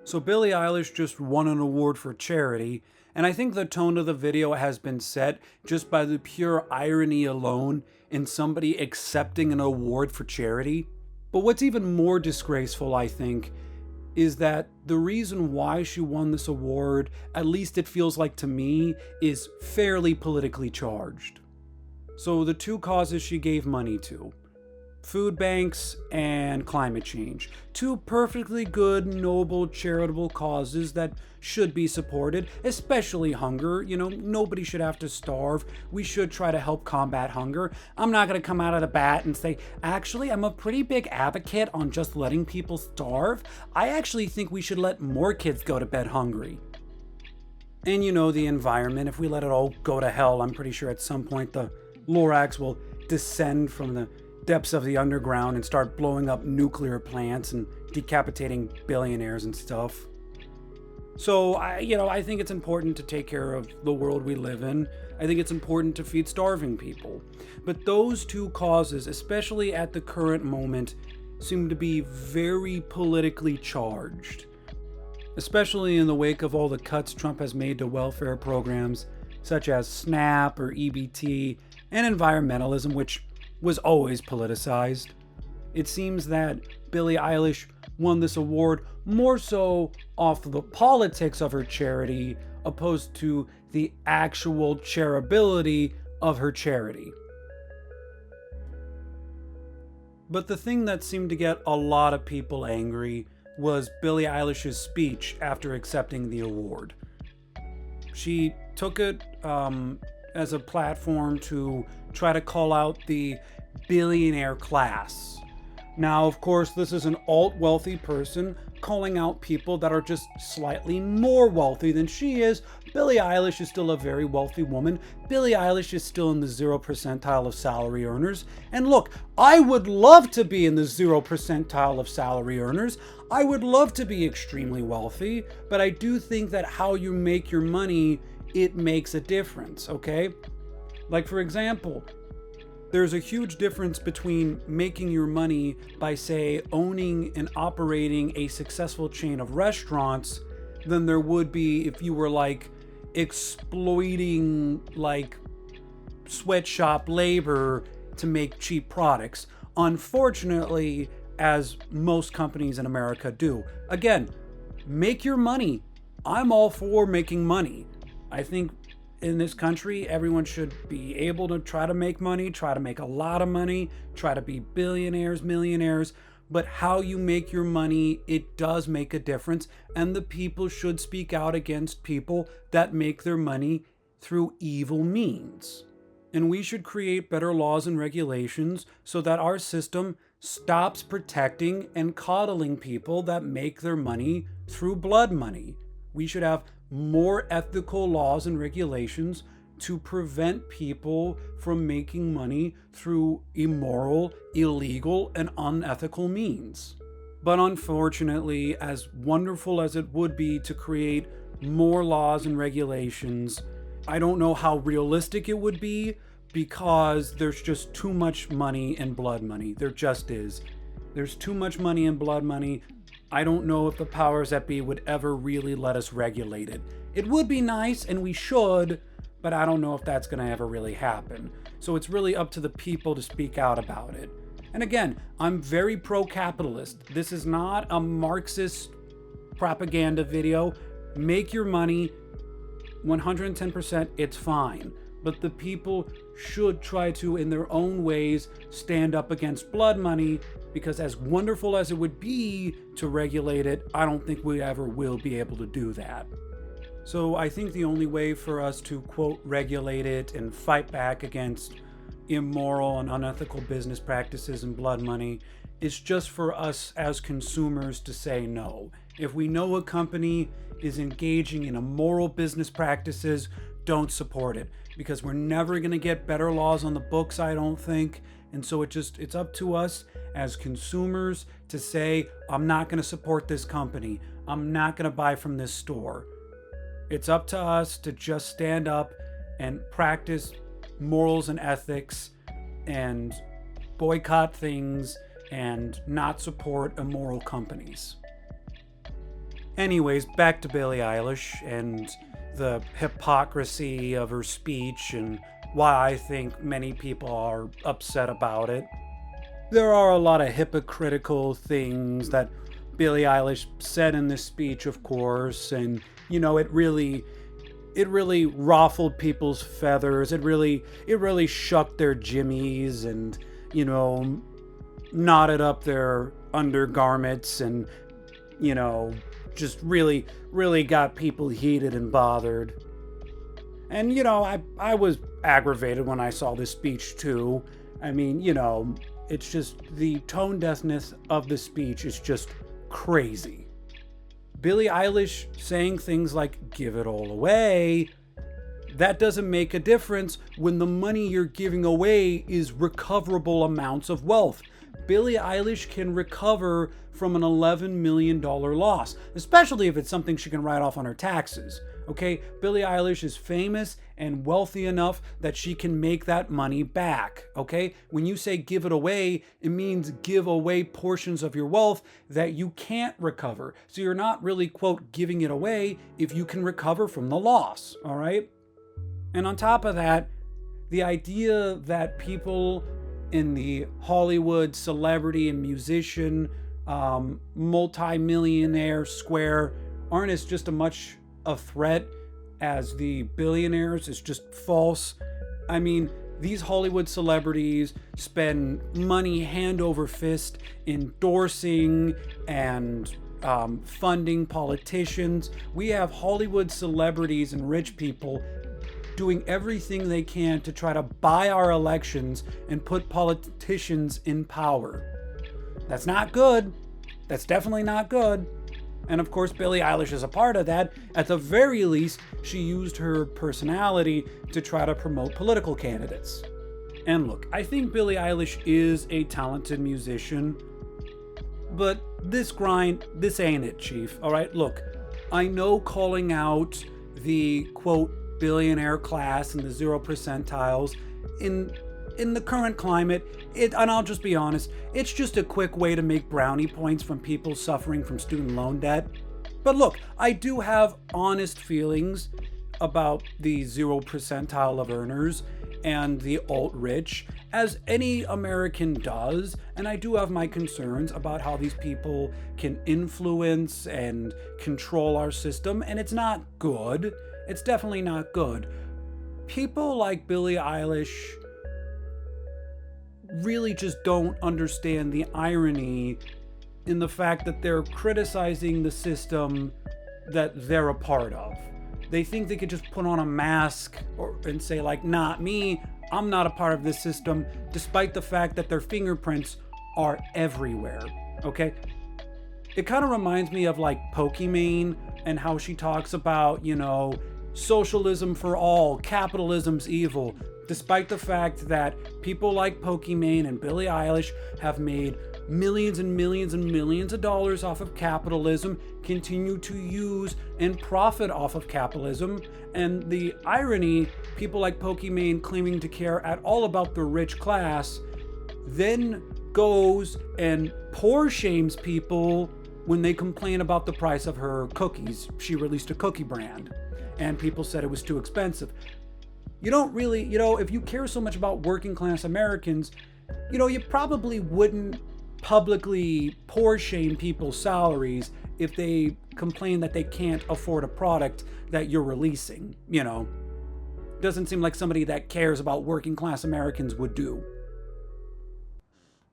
So Billie Eilish just won an award for charity, and I think the tone of the video has been set just by the pure irony alone in somebody accepting an award for charity. But what's even more disgraceful, I think, is that the reason why she won this award, at least it feels like to me, is fairly politically charged. So the two causes she gave money to: food banks and climate change. Two perfectly good, noble, charitable causes that should be supported, especially hunger. Nobody should have to starve. We should try to help combat hunger. I'm not going to come out of the bat and say, actually, I'm a pretty big advocate on just letting people starve. I actually think we should let more kids go to bed hungry. And the environment, if we let it all go to hell, I'm pretty sure at some point the Lorax will descend from the depths of the underground and start blowing up nuclear plants and decapitating billionaires and stuff. So I think it's important to take care of the world we live in. I think it's important to feed starving people. But those two causes, especially at the current moment, seem to be very politically charged. Especially in the wake of all the cuts Trump has made to welfare programs such as SNAP or EBT and environmentalism, which was always politicized. It seems that Billie Eilish won this award more so off the politics of her charity opposed to the actual charitability of her charity. But the thing that seemed to get a lot of people angry was Billie Eilish's speech after accepting the award. She took it as a platform to try to call out the billionaire class. Now, of course, this is an alt-wealthy person calling out people that are just slightly more wealthy than she is. Billie Eilish is still a very wealthy woman. Billie Eilish is still in the 0 percentile of salary earners. And look, I would love to be in the 0 percentile of salary earners. I would love to be extremely wealthy, but I do think that how you make your money, it makes a difference, okay? Like, for example, there's a huge difference between making your money by, say, owning and operating a successful chain of restaurants than there would be if you were exploiting sweatshop labor to make cheap products. Unfortunately, as most companies in America do. Again, make your money. I'm all for making money. I think in this country, everyone should be able to try to make money, try to make a lot of money, try to be billionaires, millionaires. But how you make your money, it does make a difference. And the people should speak out against people that make their money through evil means. And we should create better laws and regulations so that our system stops protecting and coddling people that make their money through blood money. We should have more ethical laws and regulations to prevent people from making money through immoral, illegal, and unethical means. But unfortunately, as wonderful as it would be to create more laws and regulations, I don't know how realistic it would be because there's just too much money in blood money. There just is. There's too much money in blood money. I don't know if the powers that be would ever really let us regulate it. It would be nice, and we should, but I don't know if that's going to ever really happen. So it's really up to the people to speak out about it. And again, I'm very pro-capitalist. This is not a Marxist propaganda video. Make your money 110%, it's fine. But the people should try to, in their own ways, stand up against blood money, because as wonderful as it would be to regulate it, I don't think we ever will be able to do that. So I think the only way for us to, quote, regulate it and fight back against immoral and unethical business practices and blood money is just for us as consumers to say no. If we know a company is engaging in immoral business practices, don't support it, because we're never going to get better laws on the books, I don't think. And so it's up to us as consumers to say, I'm not going to support this company. I'm not going to buy from this store. It's up to us to just stand up and practice morals and ethics and boycott things and not support immoral companies. Anyways, back to Billie Eilish and the hypocrisy of her speech and why I think many people are upset about it. There are a lot of hypocritical things that Billie Eilish said in this speech, of course, and it really ruffled people's feathers. It really shook their jimmies and, knotted up their undergarments and, just really got people heated and bothered. And, I was aggravated when I saw this speech too. I mean, it's just the tone deafness of the speech is just crazy. Billie Eilish saying things like, give it all away, that doesn't make a difference when the money you're giving away is recoverable amounts of wealth. Billie Eilish can recover from an $11 million loss, especially if it's something she can write off on her taxes. Okay, Billie Eilish is famous and wealthy enough that she can make that money back. Okay, when you say give it away, it means give away portions of your wealth that you can't recover. So you're not really, quote, giving it away if you can recover from the loss. All right. And on top of that, the idea that people in the Hollywood celebrity and musician, multi-millionaire square aren't as just a much a threat as the billionaires is just false. I mean, these Hollywood celebrities spend money hand over fist endorsing and funding politicians. We have Hollywood celebrities and rich people doing everything they can to try to buy our elections and put politicians in power. That's not good. That's definitely not good. And of course, Billie Eilish is a part of that. At the very least, she used her personality to try to promote political candidates. And look, I think Billie Eilish is a talented musician, but this ain't it, Chief. All right, look, I know calling out the, quote, billionaire class and the 0 percentiles in the current climate, and I'll just be honest, it's just a quick way to make brownie points from people suffering from student loan debt. But look, I do have honest feelings about the 0 percentile of earners and the alt-rich, as any American does, and I do have my concerns about how these people can influence and control our system, and it's not good. It's definitely not good. People like Billie Eilish really just don't understand the irony in the fact that they're criticizing the system that they're a part of. They think they could just put on a mask and say like, not me, I'm not a part of this system, despite the fact that their fingerprints are everywhere, okay? It kind of reminds me of like Pokimane and how she talks about, socialism for all, capitalism's evil, despite the fact that people like Pokimane and Billie Eilish have made millions and millions and millions of dollars off of capitalism, continue to use and profit off of capitalism. And the irony, people like Pokimane claiming to care at all about the rich class, then goes and poor shames people when they complain about the price of her cookies. She released a cookie brand and people said it was too expensive. You don't really, if you care so much about working class Americans, you probably wouldn't publicly poor shame people's salaries if they complain that they can't afford a product that you're releasing. Doesn't seem like somebody that cares about working class Americans would do.